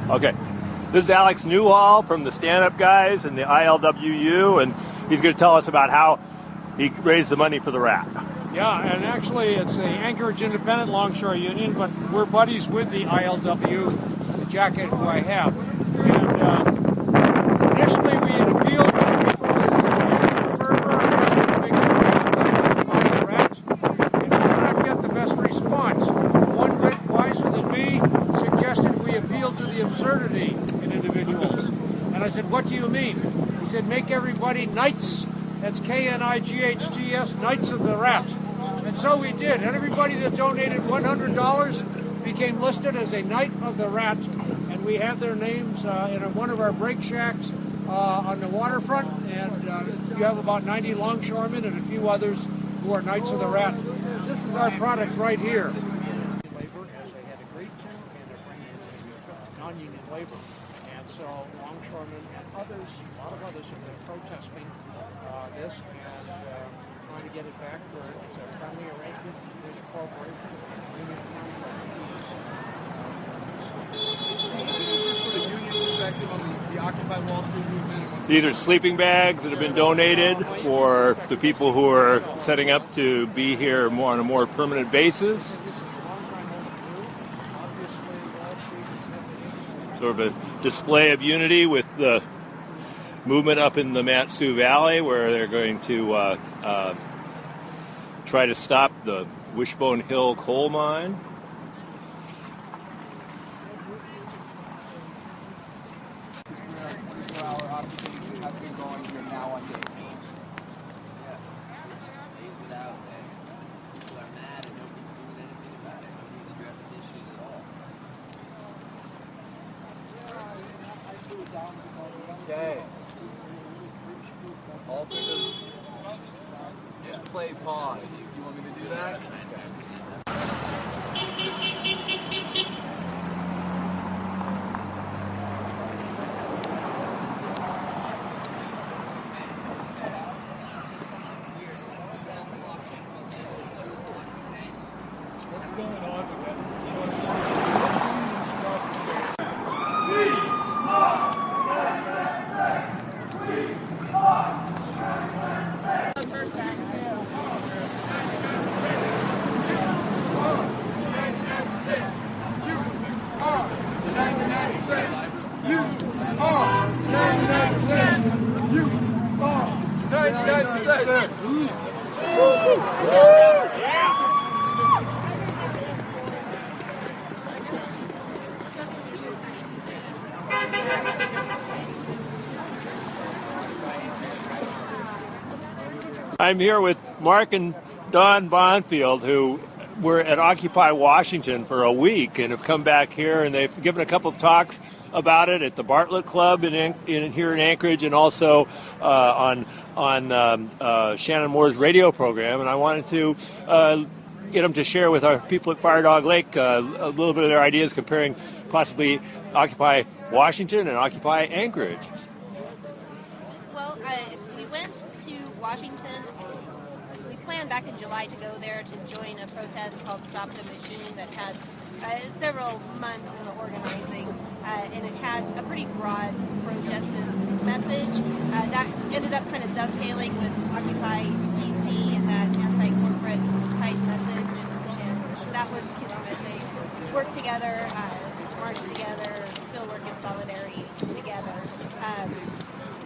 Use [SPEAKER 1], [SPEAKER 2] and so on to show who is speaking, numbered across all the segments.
[SPEAKER 1] Okay, this is Alex Newhall from the Stand-Up Guys and the ILWU, and he's going to tell us about how he raised the money for the rat.
[SPEAKER 2] Yeah, and actually it's the Anchorage Independent Longshore Union, but we're buddies with the ILW, the jacket who I have. And initially we had appealed to people in union fervor and asked for big donations to buy the rat, and we did not get the best response. One bit wiser than me suggested we appeal to the absurdity in individuals. And I said, what do you mean? He said, make everybody knights. That's K-N-I-G-H-T-S, Knights of the Rat. And so we did. And everybody that donated $100 became listed as a Knight of the Rat. And we have their names in one of our break shacks on the waterfront. And you have about 90 longshoremen and a few others who are Knights of the Rat. This is our product right here. Labor, as they had agreed to, and they're bringing in non-union labor. And so longshoremen and others, a lot of others have been protesting this and trying to get it back where it's a friendly arrangement between a corporation and union
[SPEAKER 3] sort of union perspective on the Occupy Wall Street movement?
[SPEAKER 1] These are sleeping bags that have been donated for the people who are setting up to be here more on a more permanent basis. Sort of a display of unity with the movement up in the Mat-Su Valley, where they're going to try to stop the Wishbone Hill coal mine.
[SPEAKER 3] Okay. All fingers. Just play pause. You want me to do that? What's going on with that?
[SPEAKER 1] I'm here with Mark and Don Bonfield, who were at Occupy Washington for a week and have come back here, and they've given a couple of talks about it at the Bartlett Club here in Anchorage, and also on Shannon Moore's radio program. And I wanted to get them to share with our people at Fire Dog Lake a little bit of their ideas comparing possibly Occupy Washington and Occupy Anchorage.
[SPEAKER 4] Well, we went to Washington. We planned back in July to go there to join a protest called Stop the Machine that had several months in the organizing, and it had a pretty broad pro-justice message that ended up kind of dovetailing with Occupy DC and that anti-corporate type message, and that was his message. Work together, march together, still work in solidarity together.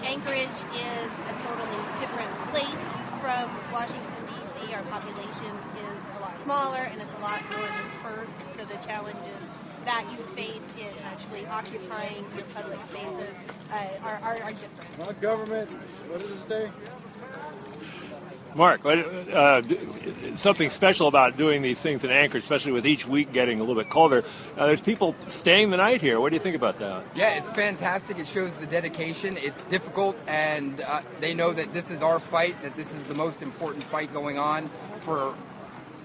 [SPEAKER 4] Anchorage is a totally different place from Washington, D.C. Our population is a lot smaller and it's a lot more dispersed, so the challenges that you face in actually occupying your public spaces are different.
[SPEAKER 5] Not government, what does it say?
[SPEAKER 1] Mark, something special about doing these things in Anchorage, especially with each week getting a little bit colder. There's people staying the night here. What do you think about that?
[SPEAKER 6] Yeah, it's fantastic. It shows the dedication. It's difficult, and they know that this is our fight, that this is the most important fight going on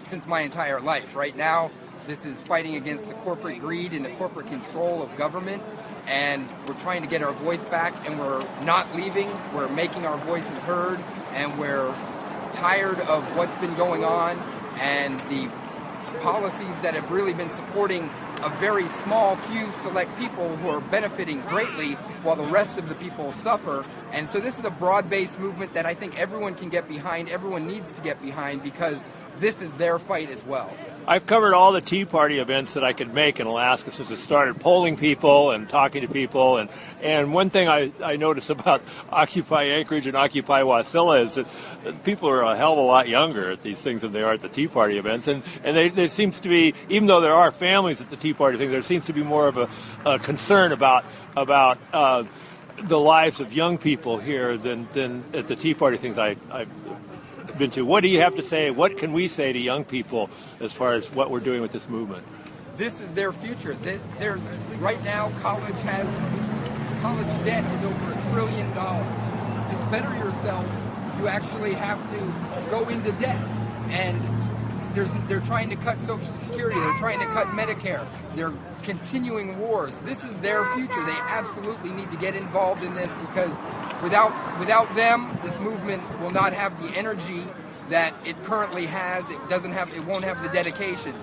[SPEAKER 6] since my entire life. Right now, this is fighting against the corporate greed and the corporate control of government, and we're trying to get our voice back, and we're not leaving. We're making our voices heard, and we're tired of what's been going on and the policies that have really been supporting a very small few select people who are benefiting greatly while the rest of the people suffer. And so this is a broad-based movement that I think everyone can get behind, everyone needs to get behind, because this is their fight as well.
[SPEAKER 1] I've covered all the Tea Party events that I could make in Alaska since it started, polling people and talking to people. And one thing I noticed about Occupy Anchorage and Occupy Wasilla is that people are a hell of a lot younger at these things than they are at the Tea Party events. And there seems to be, even though there are families at the Tea Party thing, there seems to be more of a concern about the lives of young people here than at the Tea Party things I've been to. What do you have to say? What can we say to young people as far as what we're doing with this movement?
[SPEAKER 6] This is their future. There's right now college debt is over $1 trillion. To better yourself, you actually have to go into debt, and they're trying to cut Social Security. They're trying to cut Medicare. They're continuing wars. This is their future. They absolutely need to get involved in this, because without them, this movement will not have the energy that it currently has. It won't have the dedication.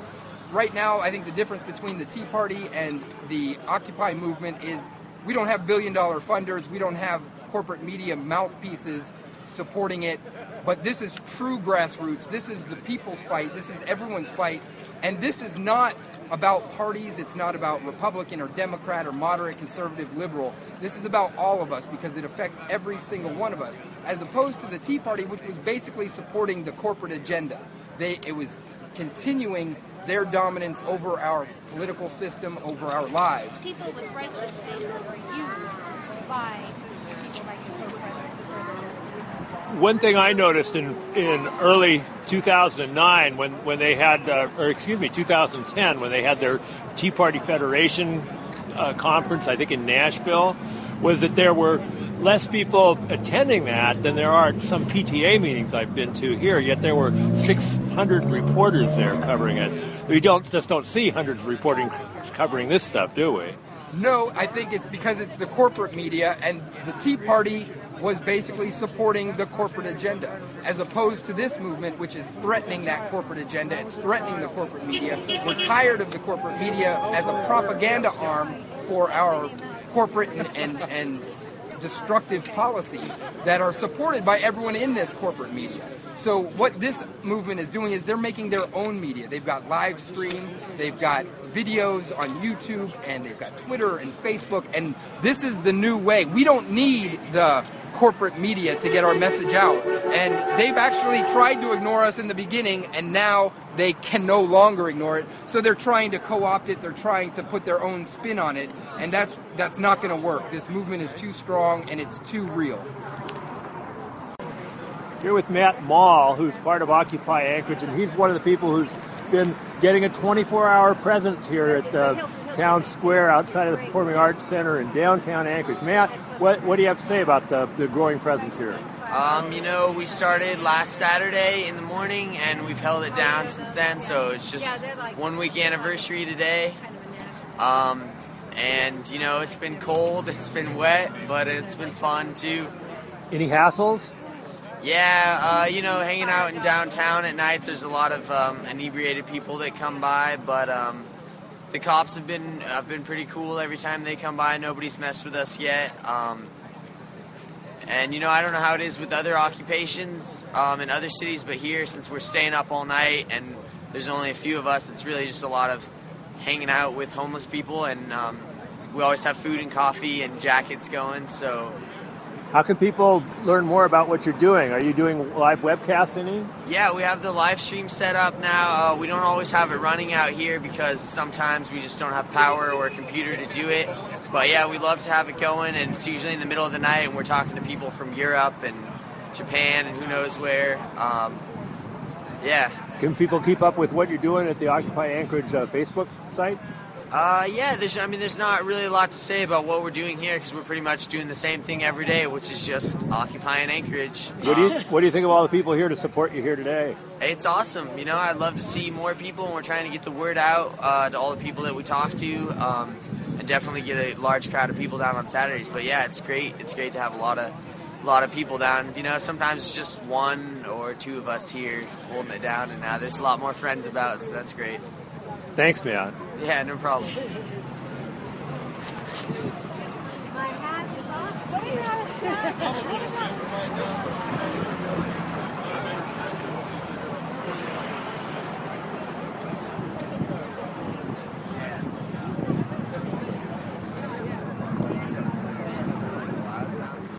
[SPEAKER 6] Right now, I think the difference between the Tea Party and the Occupy movement is we don't have billion-dollar funders. We don't have corporate media mouthpieces supporting it. But this is true grassroots. This is the people's fight. This is everyone's fight. And this is not about parties. It's not about Republican or Democrat or moderate, conservative, liberal. This is about all of us, because it affects every single one of us, as opposed to the Tea Party, which was basically supporting the corporate agenda. It was continuing their dominance over our political system, over our lives.
[SPEAKER 4] People with righteous faith were used by people like the co-presidents.
[SPEAKER 1] One thing I noticed in early 2009 when they had, 2010 when they had their Tea Party Federation conference, I think in Nashville, was that there were less people attending that than there are at some PTA meetings I've been to here. Yet there were 600 reporters there covering it. We don't see hundreds of reporting covering this stuff, do we?
[SPEAKER 6] No, I think it's because it's the corporate media, and the Tea Party was basically supporting the corporate agenda, as opposed to this movement, which is threatening that corporate agenda. It's threatening the corporate media. We're tired of the corporate media as a propaganda arm for our corporate and destructive policies that are supported by everyone in this corporate media. So what this movement is doing is they're making their own media. They've got live stream, they've got videos on YouTube, and they've got Twitter and Facebook, and this is the new way. We don't need the corporate media to get our message out, and they've actually tried to ignore us in the beginning, and now they can no longer ignore it. So they're trying to co-opt it, they're trying to put their own spin on it, and that's not going to work. This movement is too strong and it's too real.
[SPEAKER 1] Here with Matt Mall, who's part of Occupy Anchorage, and he's one of the people who's been getting a 24-hour presence here at the town square outside of the Performing Arts Center in downtown Anchorage. Matt, what do you have to say about the growing presence here?
[SPEAKER 7] We started last Saturday in the morning, and we've held it down since then, so it's just 1 week anniversary today. It's been cold, it's been wet, but it's been fun too.
[SPEAKER 1] Any hassles?
[SPEAKER 7] Yeah, hanging out in downtown at night, there's a lot of inebriated people that come by, but the cops have been pretty cool every time they come by. Nobody's messed with us yet. I don't know how it is with other occupations in other cities, but here, since we're staying up all night and there's only a few of us, it's really just a lot of hanging out with homeless people, and we always have food and coffee and jackets going, so...
[SPEAKER 1] How can people learn more about what you're doing? Are you doing live webcasts any?
[SPEAKER 7] Yeah, we have the live stream set up now. We don't always have it running out here because sometimes we just don't have power or a computer to do it. But yeah, we love to have it going, and it's usually in the middle of the night, and we're talking to people from Europe and Japan and who knows where. Yeah.
[SPEAKER 1] Can people keep up with what you're doing at the Occupy Anchorage Facebook site?
[SPEAKER 7] There's not really a lot to say about what we're doing here because we're pretty much doing the same thing every day, which is just occupying Anchorage.
[SPEAKER 1] What do you think of all the people here to support you here today?
[SPEAKER 7] It's awesome. I'd love to see more people, and we're trying to get the word out to all the people that we talk to, and definitely get a large crowd of people down on Saturdays. But yeah, it's great. It's great to have a lot of people down. You know, sometimes it's just one or two of us here holding it down, and now there's a lot more friends about, so that's great.
[SPEAKER 1] Thanks, man.
[SPEAKER 7] Yeah, no problem.
[SPEAKER 8] My hat is off. What do you have to say?